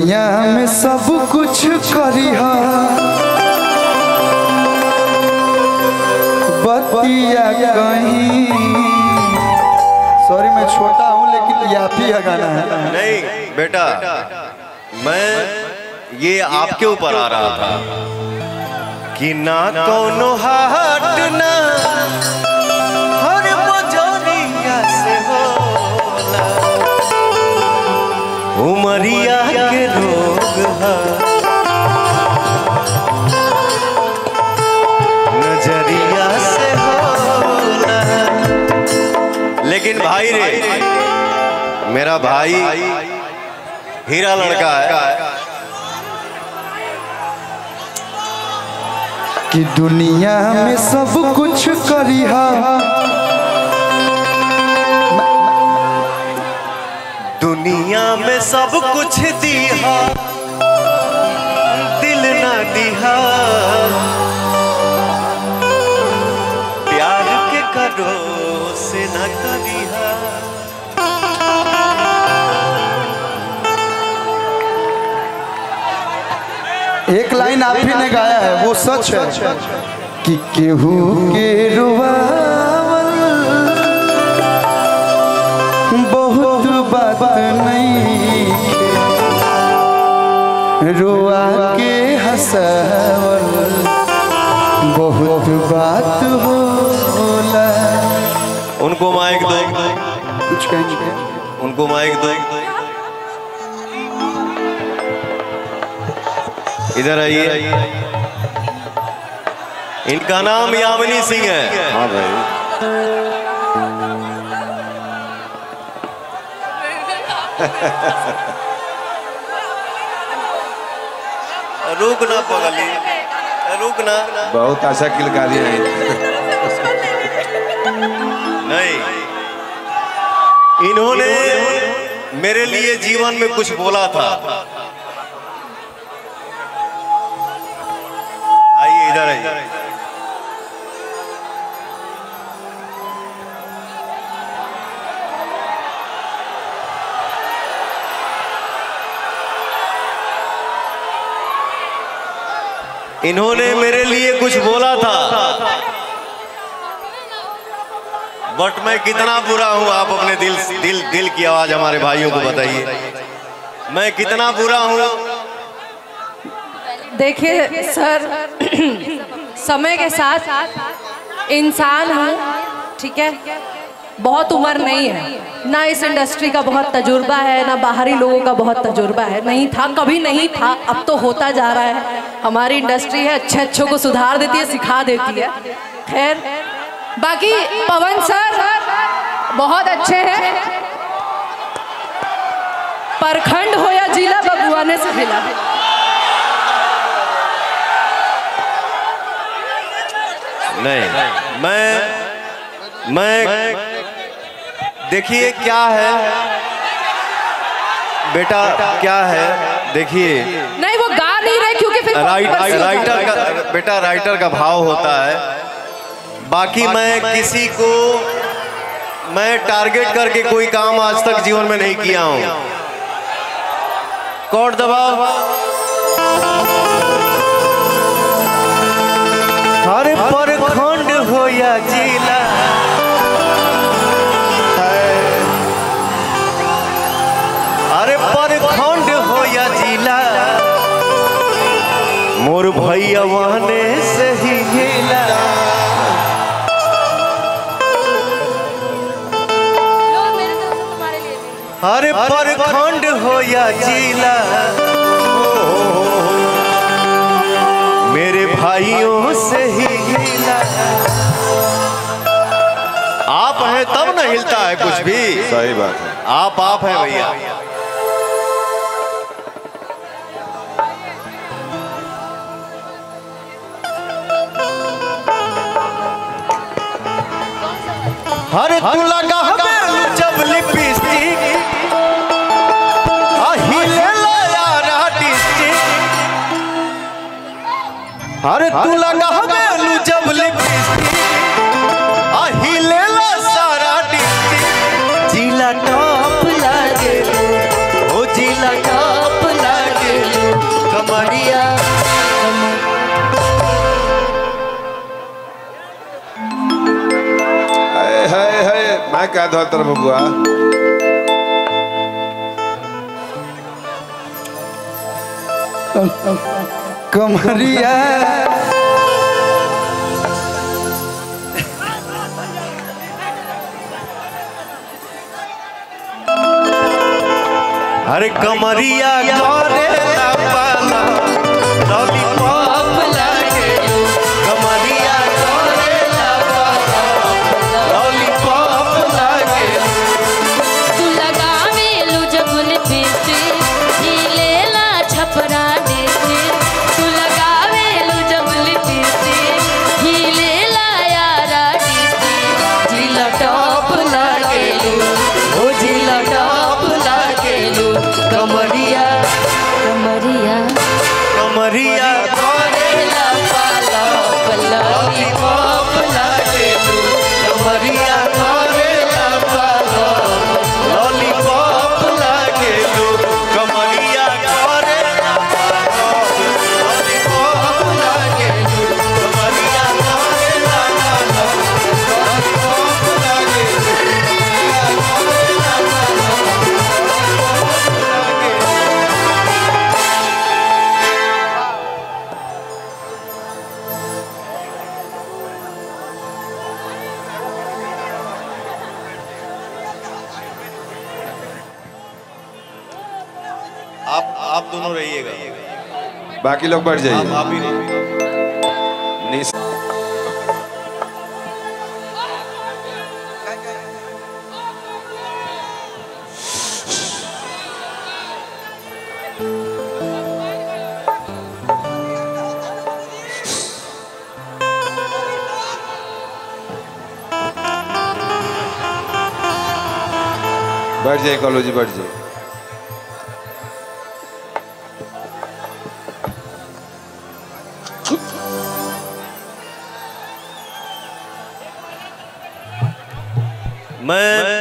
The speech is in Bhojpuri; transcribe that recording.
दुनिया में सब कुछ करिहा बतिया कहीं। सॉरी मैं छोटा हूँ लेकिन यापी है गाना है। नहीं बेटा, मैं ये आपके ऊपर आ रहा था कि ना कोनो हाट ना हर मजरिया से होला, उमरिया के रोग है नजरिया से होला। लेकिन भाई रे, मेरा भाई हीरा लड़का है कि दुनिया में सब कुछ करिहा दुनिया में सब कुछ दिहा दिल ना दिहा, प्यार के करो से न करिहा। एक लाइन आप ही ने गाया है वो सच है कि केहू के रुआवल बहुत बात नहीं, रुआ के हंसावल बहुत बात होला। उनको माइक दो, कुछ कहेंगे? उनको माइक दो, इधर आइए। इनका नाम यामिनी सिंह है। हाँ भाई, रुक ना पगली, रुक ना। बहुत आशा किलकारी है। नहीं, इन्होंने मेरे लिए जीवन में कुछ बोला था। आइए इधर आइए। इन्होंने मेरे लिए कुछ बोला था, बट मैं कितना बुरा हूं आप अपने दिल की आवाज हमारे भाइयों को बताइए, मैं कितना बुरा हूं। देखिए सर, समय के साथ इंसान हूँ, ठीक है, बहुत उम्र नहीं है, ना इस इंडस्ट्री का बहुत तजुर्बा है, ना बाहरी लोगों का बहुत तजुर्बा है। नहीं था, कभी नहीं था, अब तो होता जा रहा है। हमारी इंडस्ट्री है, अच्छे अच्छों को सुधार देती है, सिखा देती है। खैर, बाकी पवन सर बहुत अच्छे हैं, परखंड हो या जिला बबुआ ने से हिला। नहीं, मैं देखिए क्या है बेटा, क्या है देखिए। नहीं, वो गा नहीं रहे क्योंकि फिर राइटर का बेटा, राइटर का भाव होता है। बाकी मैं किसी को मैं टारगेट करके कोई काम आज तक जीवन में नहीं किया हूं। कोड दबाओ। हर परखंड हो या जिला, अरे परखंड हो या जिला, मोर भैया वहने से ही हिला। अरे परखंड हो या जिला, मेरे भाइयों से ही हिला। आप हैं तब ना हिलता है कुछ भी। सही बात है, आप हैं भैया। अरे तू लगा जब लिपस्टिक, हिले यारा डिस्ट्रिक्ट। अरे तू लगा जब लिपस्टिक, हिले सारा डिस्ट्रिक्ट। जिला टॉप लागे, ओ जिला टॉप लागे। कमरिया है मैं क्या धोतर बबुआ कमरिया अरे कमरिया करे पाला लॉलीपॉप लागे कमरिया करे पाला लॉलीपॉप लागे तू लगावे लू जबुन पीते हीलेला छपरा देते तू लगावे लू जबुन पीते हीलेला यारा देते जिला टॉप लागे ओ जिला टॉप लागे कमरिया कमरिया कमरिया करेला पाला लॉलीपॉप लागे कमरिया करेला पाला लॉलीपॉप लागे कमरिया करेला पाला लॉलीपॉप लागे कमरिया करेला पाला लॉलीपॉप लागे आप दोनों रहिएगा बाकी लोग बैठ जाइए आप ही रहिए निस- बैठ जाइए कॉलो जी बैठ जाइए मैं